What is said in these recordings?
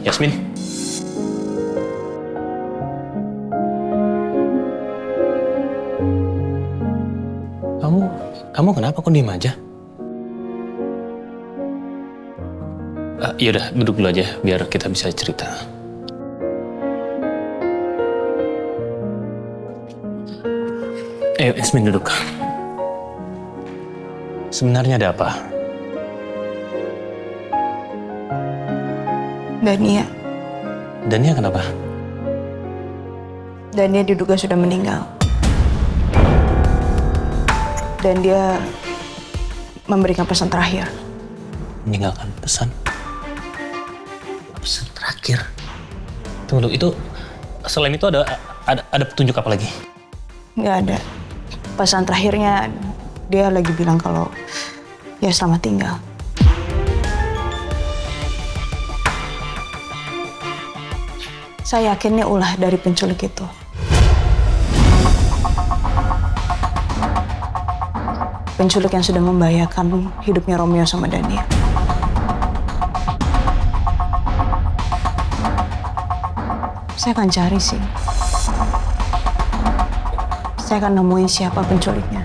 Yasmin. Kamu kenapa kok diem aja? Yaudah, duduk dulu aja biar kita bisa cerita. Yasmin duduk. Sebenarnya ada apa? Dania. Dania kenapa? Dania diduga sudah meninggal. Dan dia memberikan pesan terakhir. Meninggalkan pesan? Pesan terakhir? Tunggu, itu selain itu ada petunjuk apa lagi? Nggak ada. Pesan terakhirnya dia lagi bilang kalau ya selamat tinggal. Saya yakinnya ulah dari penculik itu. Penculik yang sudah membahayakan hidupnya Romeo sama Dania. Saya akan cari sih. Saya akan nemuin siapa penculiknya.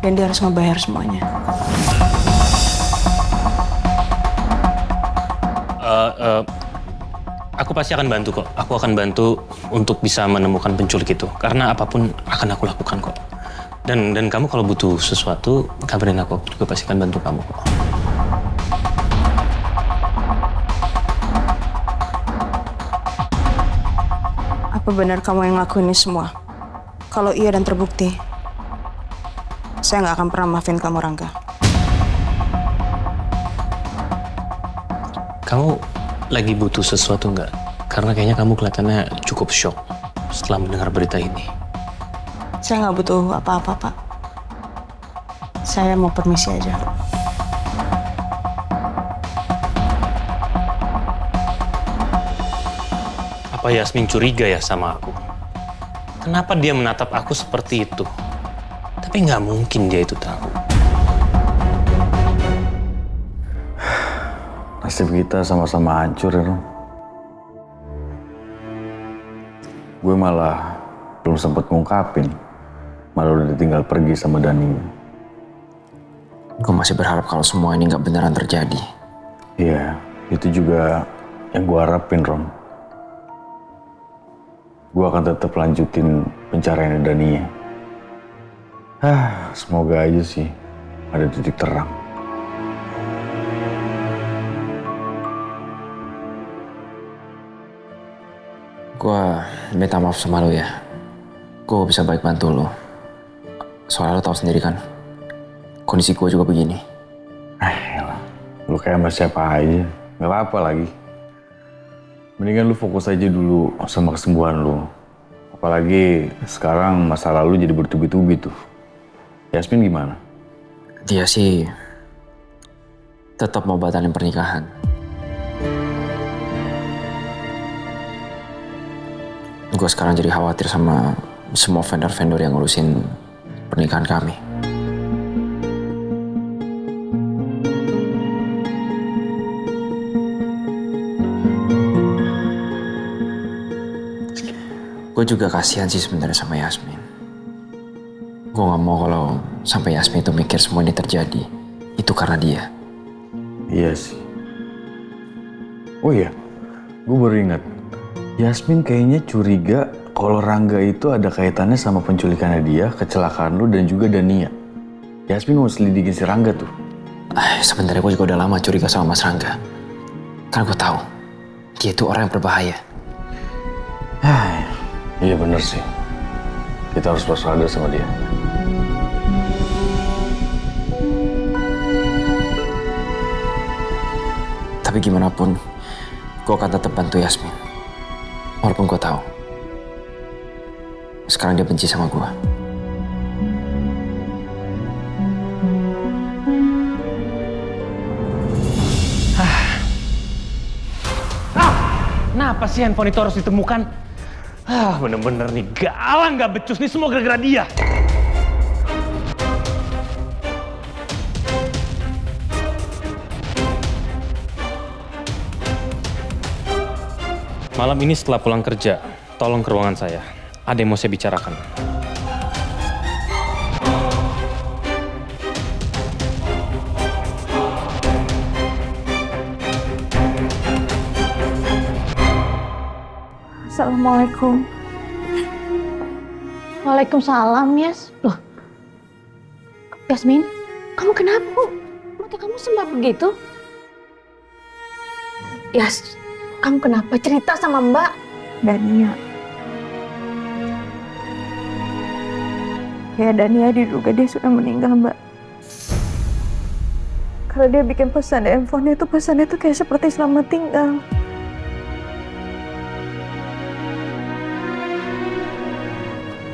Dan dia harus ngebayar semuanya. Aku pasti akan bantu kok. Aku akan bantu untuk bisa menemukan penculik itu. Karena apapun akan aku lakukan kok. Dan kamu kalau butuh sesuatu, kabarin aku juga pasti akan bantu kamu kok. Apa benar kamu yang ngelakuin ini semua? Kalau iya dan terbukti, saya nggak akan pernah maafin kamu, Rangga. Kamu lagi butuh sesuatu nggak? Karena kayaknya kamu kelihatannya cukup shock setelah mendengar berita ini. Saya nggak butuh apa-apa, Pak. Saya mau permisi aja. Apa Yasmin curiga ya sama aku? Kenapa dia menatap aku seperti itu? Tapi nggak mungkin dia itu tahu. Nasib kita sama-sama hancur ya, Rom. Gue malah belum sempat ngungkapin. Malah udah ditinggal pergi sama Dani. Gue masih berharap kalau semua ini nggak beneran terjadi. Iya, itu juga yang gue harapin, Rom. Gue akan tetap lanjutin pencarian Dani. Semoga aja sih ada titik terang. Gue minta maaf sama lo ya. Gue bisa baik bantu lo. Soalnya lo tahu sendiri kan, kondisi gue juga begini. Yalah, lu kayak sama siapa aja, nggak apa-apa lagi. Mendingan lu fokus aja dulu sama kesembuhan lu. Apalagi sekarang masa lalu jadi bertubi-tubi tuh. Yasmin gimana? Dia sih tetap mau batalin pernikahan. Gue sekarang jadi khawatir sama semua vendor-vendor yang ngurusin pernikahan kami. Gue juga kasihan sih sebenarnya sama Yasmin. Gue gak mau kalau sampai Yasmin itu mikir semua ini terjadi, itu karena dia. Iya sih. Oh iya, gue baru ingat. Yasmin kayaknya curiga kalau Rangga itu ada kaitannya sama penculikannya dia, kecelakaan lu dan juga Dania. Yasmin mau selidikin si Rangga tuh. Sebenarnya gue juga udah lama curiga sama Mas Rangga. Karena gue tahu dia itu orang yang berbahaya. Iya bener sih. Kita harus waspada sama dia. Tapi gimana pun, gue akan tetap bantu Yasmin. Walaupun gue tahu sekarang dia benci sama gue. Kenapa sih handphone itu harus ditemukan? Bener-bener nih galang gak becus nih semua gara-gara dia. Malam ini setelah pulang kerja, tolong ke ruangan saya. Ada yang mau saya bicarakan. Assalamualaikum. Waalaikumsalam, Yas. Loh, Yasmin, kamu kenapa? Mata kamu sembab begitu? Yas, kamu kenapa? Cerita sama Mbak. Dania. Ya, Dania diduga dia sudah meninggal, Mbak. Kalau dia bikin pesan di handphone itu, pesannya itu kayak seperti selamat tinggal.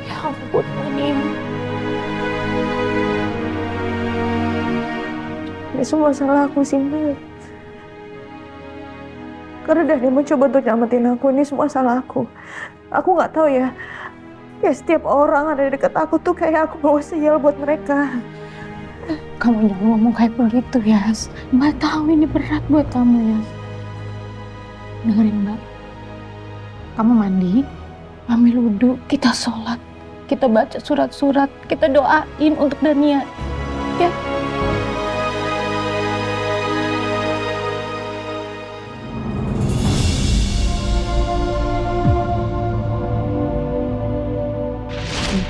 Ya ampun, Dania. Ini semua salah aku sih, Mbak. Karena Dania mencoba untuk nyelamatin aku, ini semua salah aku. Aku nggak tahu ya. Ya setiap orang ada di dekat aku tuh kayak aku bawa sial buat mereka. Kamu jangan ngomong kayak begitu, Yas. Mbak tahu ini berat buat kamu, Yas. Dengerin, Mbak. Kamu mandi, ambil wudhu, kita sholat. Kita baca surat-surat, kita doain untuk Dania. Ya.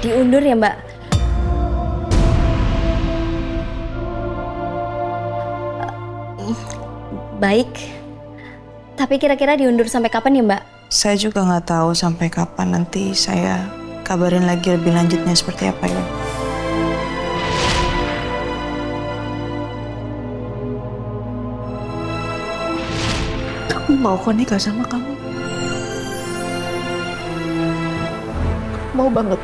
Diundur ya, Mbak? Baik. Tapi kira-kira diundur sampai kapan ya, Mbak? Saya juga nggak tahu sampai kapan, nanti saya kabarin lagi lebih lanjutnya seperti apa ya. Aku mau kok nikah sama kamu. Mau banget.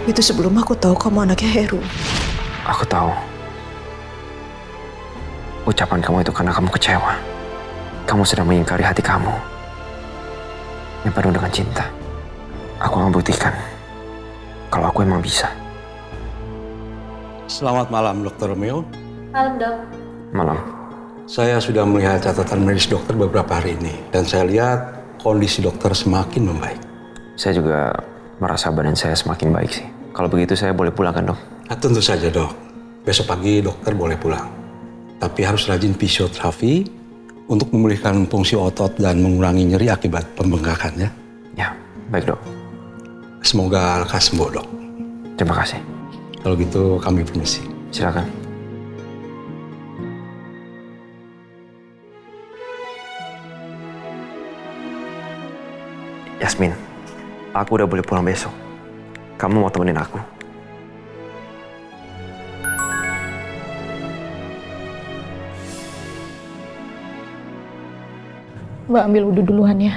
Tapi itu sebelum aku tahu kamu anaknya Heru. Aku tahu. Ucapan kamu itu karena kamu kecewa. Kamu sedang mengingkari hati kamu yang penuh dengan cinta. Aku akan buktikan kalau aku emang bisa. Selamat malam, Dr. Romeo. Malam, Dok. Malam. Saya sudah melihat catatan medis dokter beberapa hari ini, dan saya lihat kondisi dokter semakin membaik. Saya juga merasa badan saya semakin baik sih. Kalau begitu saya boleh pulang kan, Dok? Nah, tentu saja, Dok. Besok pagi dokter boleh pulang. Tapi harus rajin fisioterapi untuk memulihkan fungsi otot dan mengurangi nyeri akibat pembengkakan ya. Ya, baik, Dok. Semoga lekas sembuh, Dok. Terima kasih. Kalau gitu kami permisi. Silakan. Yasmin, aku udah boleh pulang besok. Kamu mau temenin aku? Mbak ambil wudhu duluan ya.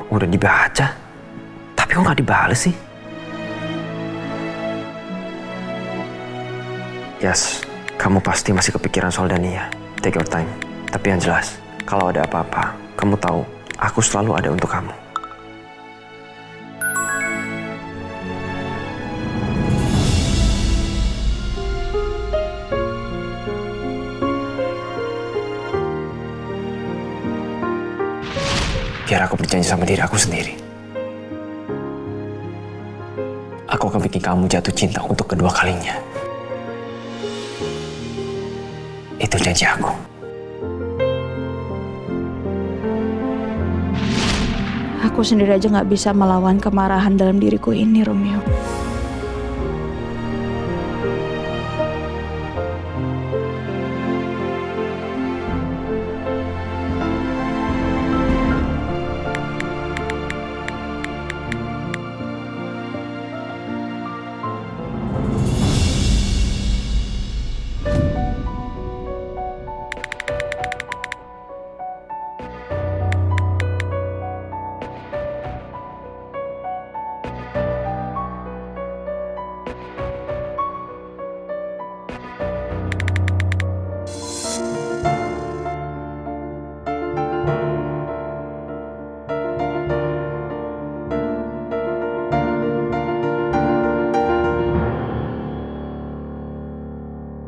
Udah dibaca, tapi kok nggak dibales sih? Yes, kamu pasti masih kepikiran soal Dania. Take your time. Tapi yang jelas, kalau ada apa-apa, kamu tahu, aku selalu ada untuk kamu. Biar aku berjanji sama diri aku sendiri. Aku akan bikin kamu jatuh cinta untuk kedua kalinya. Itu janji aku. Aku sendiri aja nggak bisa melawan kemarahan dalam diriku ini, Romeo.